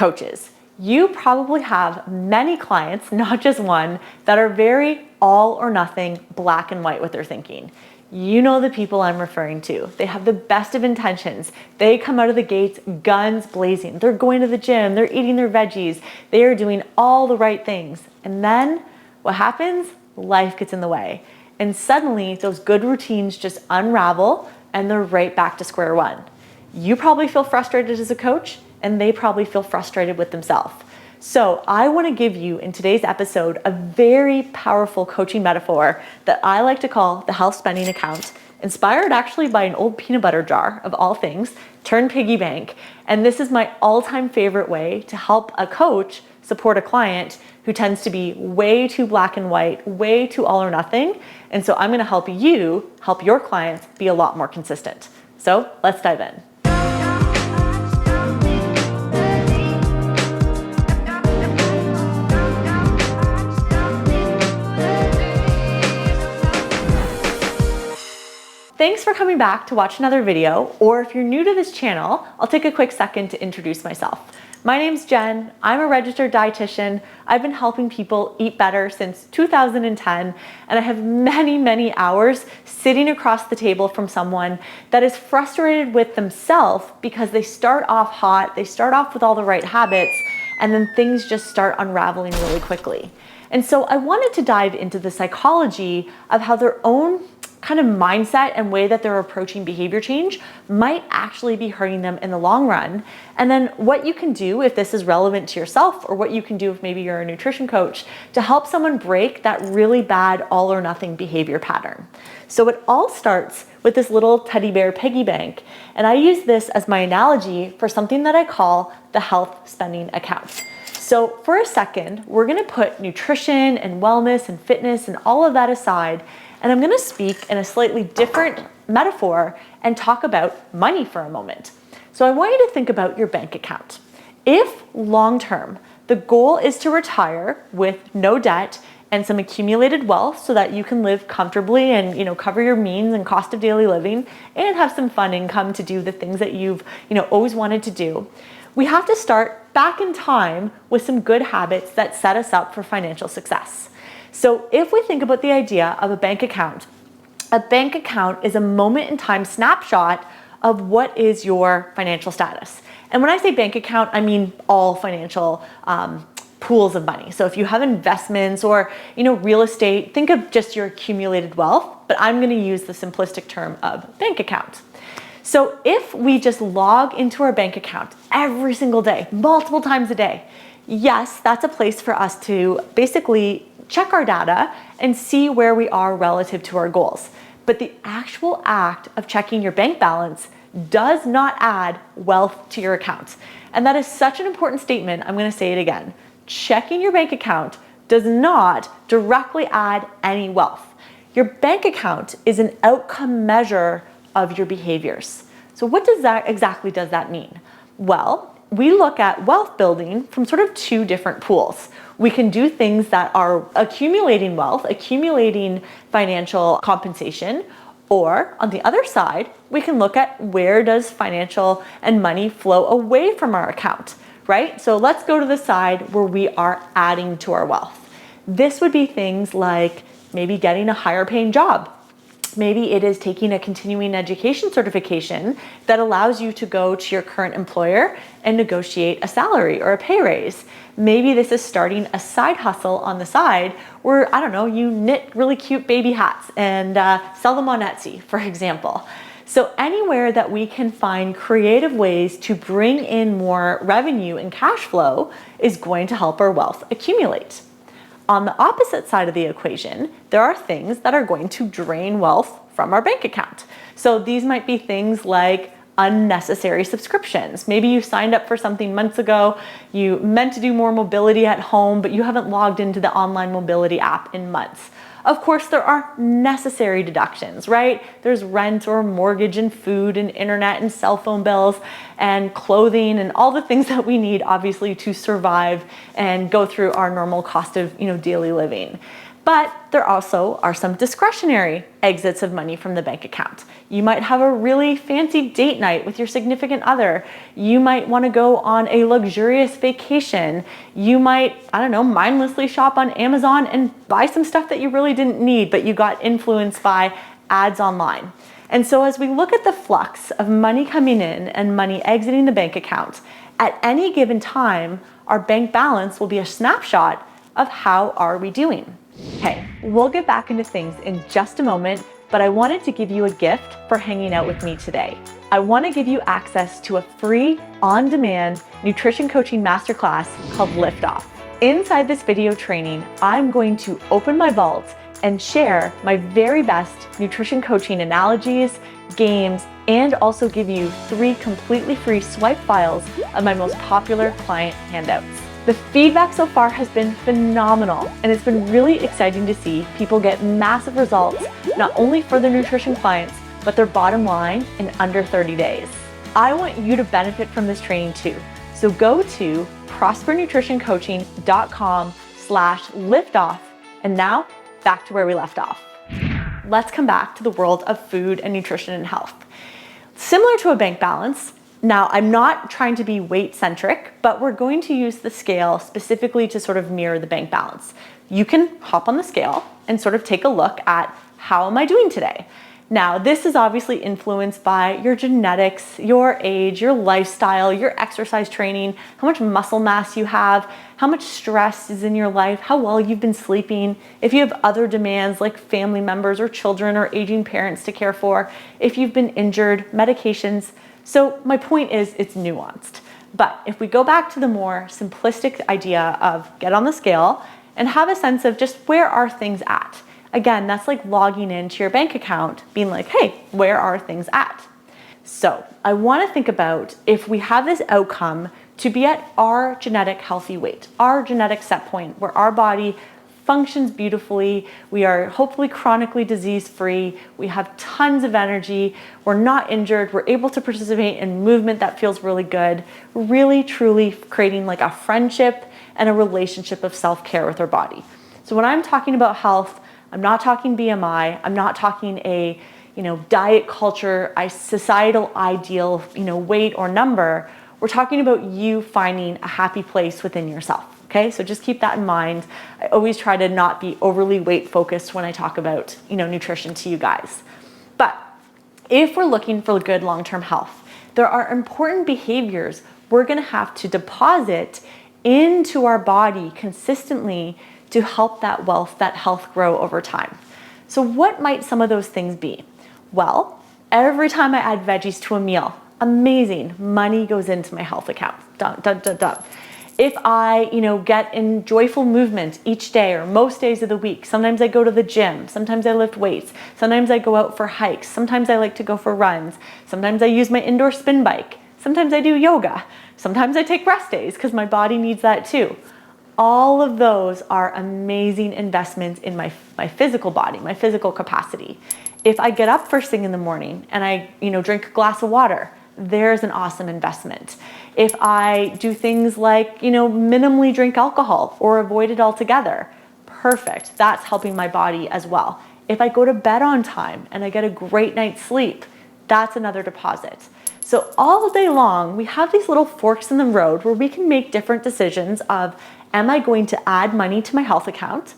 Coaches, you probably have many clients, not just one, that are very all or nothing, black and white with their thinking. You know the people I'm referring to. They have the best of intentions. They come out of the gates guns blazing. They're going to the gym, they're eating their veggies, they are doing all the right things. And then what happens? Life gets in the way. And suddenly those good routines just unravel and they're right back to square one. You probably feel frustrated as a coach and they probably feel frustrated with themselves. So I want to give you in today's episode a very powerful coaching metaphor that I like to call the health spending account, inspired actually by an old peanut butter jar of all things, turned piggy bank. And this is my all-time favorite way to help a coach support a client who tends to be way too black and white, way too all or nothing. And so I'm going to help you help your clients be a lot more consistent. So let's dive in. Thanks for coming back to watch another video, or if you're new to this channel, I'll take a quick second to introduce myself. My name's Jen, I'm a registered dietitian. I've been helping people eat better since 2010, and I have many hours sitting across the table from someone that is frustrated with themselves because they start off hot, they start off with all the right habits, and then things just start unraveling really quickly. And so I wanted to dive into the psychology of how their own kind of mindset and way that they're approaching behavior change might actually be hurting them in the long run. And then what you can do if this is relevant to yourself, or what you can do if maybe you're a nutrition coach to help someone break that really bad all or nothing behavior pattern. So it all starts with this little teddy bear piggy bank. And I use this as my analogy for something that I call the health spending account. So for a second, we're gonna put nutrition and wellness and fitness and all of that aside, and I'm gonna speak in a slightly different metaphor and talk about money for a moment. So I want you to think about your bank account. If long-term, the goal is to retire with no debt and some accumulated wealth so that you can live comfortably and cover your means and cost of daily living and have some fun income to do the things that you've always wanted to do, we have to start back in time with some good habits that set us up for financial success. So if we think about the idea of a bank account is a moment in time snapshot of what is your financial status. And when I say bank account, I mean all financial pools of money. So if you have investments or real estate, think of just your accumulated wealth, but I'm going to use the simplistic term of bank account. So if we just log into our bank account every single day, multiple times a day, yes, that's a place for us to basically check our data and see where we are relative to our goals. But the actual act of checking your bank balance does not add wealth to your account. And that is such an important statement, I'm going to say it again. Checking your bank account does not directly add any wealth. Your bank account is an outcome measure of your behaviors. So what does that mean? Well, we look at wealth building from sort of two different pools. We can do things that are accumulating wealth, accumulating financial compensation, or on the other side, we can look at where does financial and money flow away from our account, right? So let's go to the side where we are adding to our wealth. This would be things like maybe getting a higher paying job. Maybe it is taking a continuing education certification that allows you to go to your current employer and negotiate a salary or a pay raise. Maybe this is starting a side hustle on the side where, you knit really cute baby hats and sell them on Etsy, for example. So anywhere that we can find creative ways to bring in more revenue and cash flow is going to help our wealth accumulate. On the opposite side of the equation, there are things that are going to drain wealth from our bank account. So these might be things like unnecessary subscriptions. Maybe you signed up for something months ago, you meant to do more mobility at home, but you haven't logged into the online mobility app in months. Of course, there are necessary deductions, right? There's rent or mortgage and food and internet and cell phone bills and clothing and all the things that we need, obviously, to survive and go through our normal cost of, daily living. But there also are some discretionary exits of money from the bank account. You might have a really fancy date night with your significant other. You might want to go on a luxurious vacation. You might, mindlessly shop on Amazon and buy some stuff that you really didn't need, but you got influenced by ads online. And so as we look at the flux of money coming in and money exiting the bank account, at any given time, our bank balance will be a snapshot of how are we doing. Okay, we'll get back into things in just a moment, but I wanted to give you a gift for hanging out with me today. I want to give you access to a free, on-demand nutrition coaching masterclass called LIFTOFF. Inside this video training, I'm going to open my vault and share my very best nutrition coaching analogies, games, and also give you 3 completely free swipe files of my most popular client handouts. The feedback so far has been phenomenal, and it's been really exciting to see people get massive results, not only for their nutrition clients, but their bottom line in under 30 days. I want you to benefit from this training too. So go to prospernutritioncoaching.com/liftoff. And now back to where we left off. Let's come back to the world of food and nutrition and health. Similar to a bank balance, now, I'm not trying to be weight centric, but we're going to use the scale specifically to sort of mirror the bank balance. You can hop on the scale and sort of take a look at how am I doing today? Now, this is obviously influenced by your genetics, your age, your lifestyle, your exercise training, how much muscle mass you have, how much stress is in your life, how well you've been sleeping, if you have other demands like family members or children or aging parents to care for, if you've been injured, medications. So my point is it's nuanced. But if we go back to the more simplistic idea of get on the scale and have a sense of just where are things at? Again, that's like logging into your bank account, being like, hey, where are things at? So I want to think about if we have this outcome to be at our genetic healthy weight, our genetic set point where our body functions beautifully, we are hopefully chronically disease-free, we have tons of energy, we're not injured, we're able to participate in movement that feels really good, really truly creating like a friendship and a relationship of self-care with our body. So when I'm talking about health, I'm not talking BMI, I'm not talking a diet culture, a societal ideal weight or number. We're talking about you finding a happy place within yourself. Okay, so just keep that in mind. I always try to not be overly weight focused when I talk about, nutrition to you guys. But if we're looking for good long-term health, there are important behaviors we're gonna have to deposit into our body consistently to help that health grow over time. So what might some of those things be? Well, every time I add veggies to a meal, amazing, money goes into my health account. Dun, dun, dun, dun. If I, get in joyful movement each day or most days of the week, sometimes I go to the gym, sometimes I lift weights, sometimes I go out for hikes, sometimes I like to go for runs, sometimes I use my indoor spin bike, sometimes I do yoga, sometimes I take rest days because my body needs that too. All of those are amazing investments in my physical body, my physical capacity. If I get up first thing in the morning and I, drink a glass of water, there's an awesome investment. If I do things like, minimally drink alcohol or avoid it altogether, perfect. That's helping my body as well. If I go to bed on time and I get a great night's sleep, that's another deposit. So all day long, we have these little forks in the road where we can make different decisions of, am I going to add money to my health account?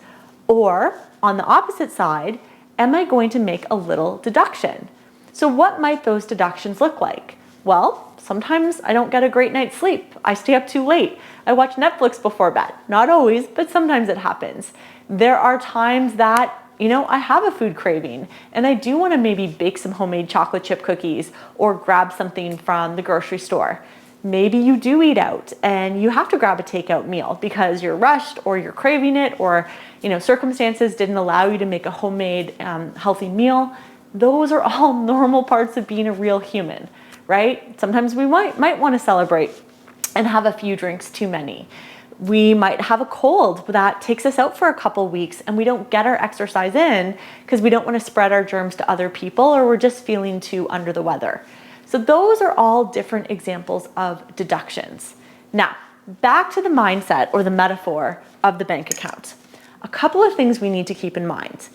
Or on the opposite side, am I going to make a little deduction? So what might those deductions look like? Well, sometimes I don't get a great night's sleep. I stay up too late. I watch Netflix before bed. Not always, but sometimes it happens. There are times that, I have a food craving and I do want to maybe bake some homemade chocolate chip cookies or grab something from the grocery store. Maybe you do eat out and you have to grab a takeout meal because you're rushed or you're craving it or, circumstances didn't allow you to make a homemade healthy meal. Those are all normal parts of being a real human. Right? Sometimes we might want to celebrate and have a few drinks too many. We might have a cold that takes us out for a couple weeks and we don't get our exercise in because we don't want to spread our germs to other people or we're just feeling too under the weather. So those are all different examples of deductions. Now, back to the mindset or the metaphor of the bank account. a couple of things we need to keep in mind.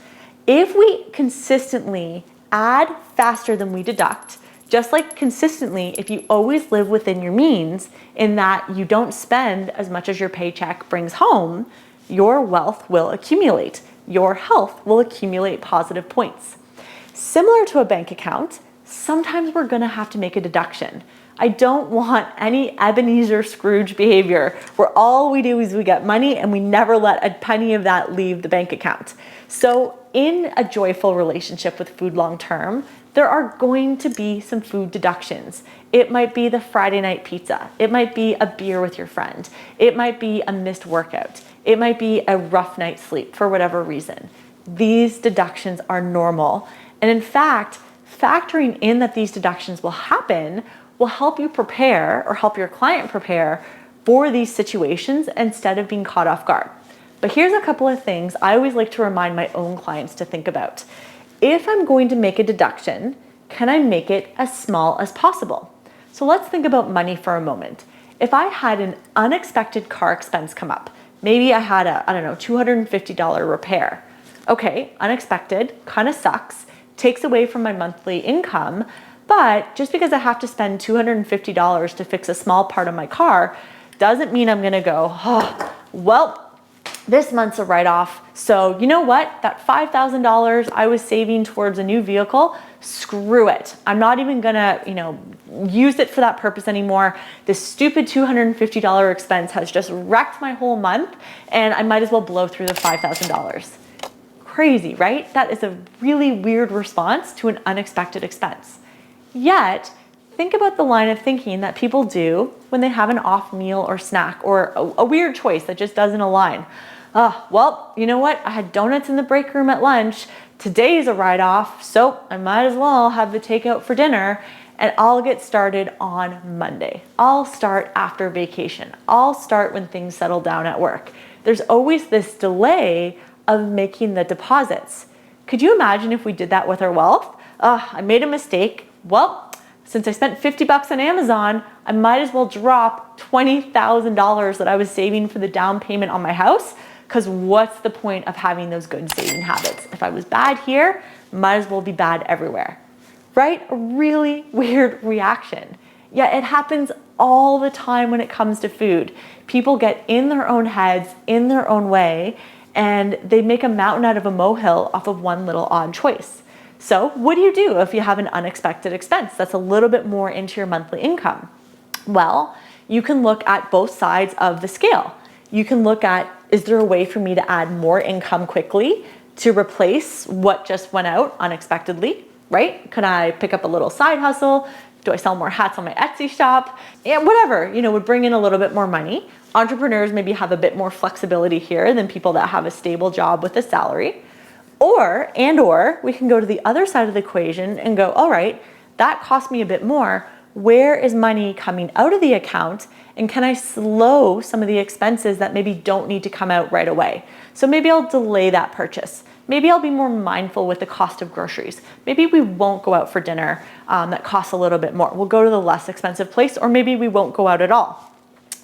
If we consistently add faster than we deduct, just like consistently, if you always live within your means in that you don't spend as much as your paycheck brings home, your wealth will accumulate. Your health will accumulate positive points. Similar to a bank account, sometimes we're gonna have to make a deduction. I don't want any Ebenezer Scrooge behavior where all we do is we get money and we never let a penny of that leave the bank account. So in a joyful relationship with food long term, there are going to be some food deductions. It might be the Friday night pizza. It might be a beer with your friend. It might be a missed workout. It might be a rough night's sleep for whatever reason. These deductions are normal. And in fact, factoring in that these deductions will happen will help you prepare or help your client prepare for these situations instead of being caught off guard. But here's a couple of things I always like to remind my own clients to think about. If I'm going to make a deduction, can I make it as small as possible? So let's think about money for a moment. If I had an unexpected car expense come up, maybe I had a, $250 repair. Okay, unexpected, kind of sucks, takes away from my monthly income, but just because I have to spend $250 to fix a small part of my car doesn't mean I'm gonna go, oh, well, this month's a write-off. So you know what? That $5,000 I was saving towards a new vehicle, screw it. I'm not even gonna, use it for that purpose anymore. This stupid $250 expense has just wrecked my whole month and I might as well blow through the $5,000. Crazy, right? That is a really weird response to an unexpected expense. Yet, think about the line of thinking that people do when they have an off meal or snack or a weird choice that just doesn't align. Well, you know what? I had donuts in the break room at lunch. Today's a write-off, so I might as well have the takeout for dinner and I'll get started on Monday. I'll start after vacation. I'll start when things settle down at work. There's always this delay of making the deposits. Could you imagine if we did that with our wealth? I made a mistake. Well, since I spent $50 on Amazon, I might as well drop $20,000 that I was saving for the down payment on my house, because what's the point of having those good saving habits? If I was bad here, might as well be bad everywhere, right? A really weird reaction. Yet it happens all the time when it comes to food. People get in their own heads, in their own way, and they make a mountain out of a molehill off of one little odd choice. So what do you do if you have an unexpected expense that's a little bit more into your monthly income? Well, you can look at both sides of the scale. You can look at, is there a way for me to add more income quickly to replace what just went out unexpectedly, right? Can I pick up a little side hustle? Do I sell more hats on my Etsy shop? Yeah, whatever, would bring in a little bit more money. Entrepreneurs maybe have a bit more flexibility here than people that have a stable job with a salary. Or we can go to the other side of the equation and go, all right, that cost me a bit more. Where is money coming out of the account? And can I slow some of the expenses that maybe don't need to come out right away? So maybe I'll delay that purchase. Maybe I'll be more mindful with the cost of groceries. Maybe we won't go out for dinner that costs a little bit more. We'll go to the less expensive place, or maybe we won't go out at all.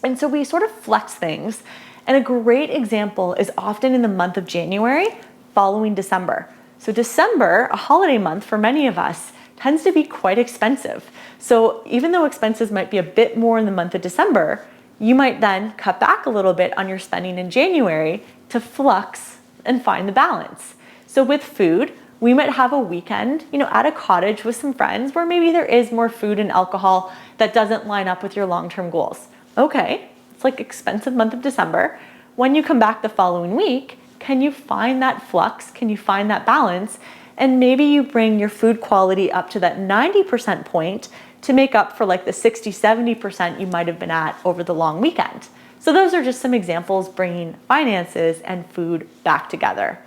And so we sort of flex things. And a great example is often in the month of January following December. So December, a holiday month for many of us, tends to be quite expensive. So even though expenses might be a bit more in the month of December, you might then cut back a little bit on your spending in January to flux and find the balance. So with food, we might have a weekend, at a cottage with some friends where maybe there is more food and alcohol that doesn't line up with your long-term goals. Okay, it's like expensive month of December. When you come back the following week, can you find that flux? Can you find that balance? And maybe you bring your food quality up to that 90% point to make up for like the 60, 70% you might have been at over the long weekend. So those are just some examples bringing finances and food back together.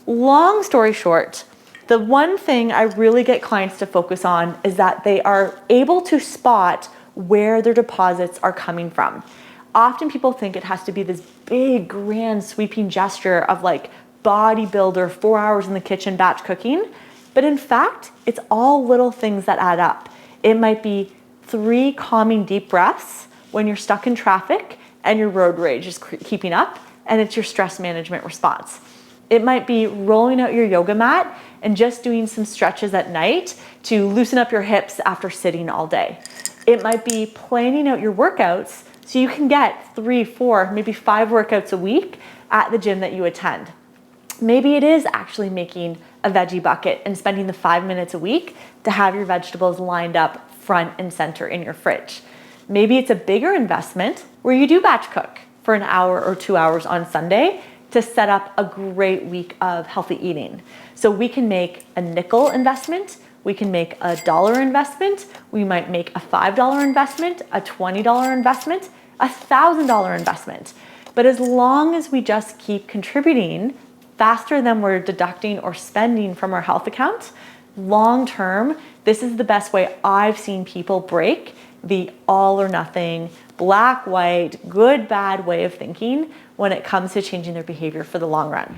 Long story short, the one thing I really get clients to focus on is that they are able to spot where their deposits are coming from. Often people think it has to be this big, grand, sweeping gesture of like bodybuilder, 4 hours in the kitchen, batch cooking. But in fact, it's all little things that add up. It might be 3 calming deep breaths when you're stuck in traffic and your road rage is keeping up. and it's your stress management response. It might be rolling out your yoga mat and just doing some stretches at night to loosen up your hips after sitting all day. It might be planning out your workouts so you can get 3, 4, maybe 5 workouts a week at the gym that you attend. Maybe it is actually making a veggie bucket and spending the 5 minutes a week to have your vegetables lined up front and center in your fridge. Maybe it's a bigger investment where you do batch cook for an hour or 2 hours on Sunday to set up a great week of healthy eating. So we can make a nickel investment, we can make a $1 investment, we might make a $5 investment, a $20 investment, a $1,000 investment. But as long as we just keep contributing faster than we're deducting or spending from our health account, long term, this is the best way I've seen people break the all or nothing, black, white, good, bad way of thinking when it comes to changing their behavior for the long run.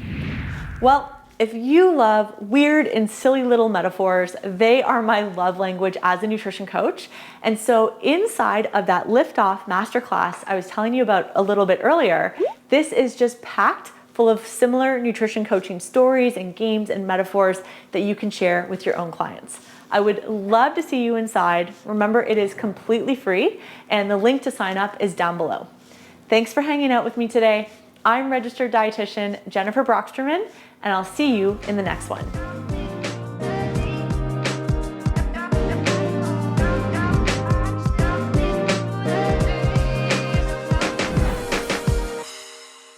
Well, if you love weird and silly little metaphors, they are my love language as a nutrition coach. And so inside of that LIFTOFF Masterclass I was telling you about a little bit earlier, this is just packed full of similar nutrition coaching stories and games and metaphors that you can share with your own clients. I would love to see you inside. Remember, it is completely free, and the link to sign up is down below. Thanks for hanging out with me today. I'm registered dietitian Jennifer Broxterman, and I'll see you in the next one.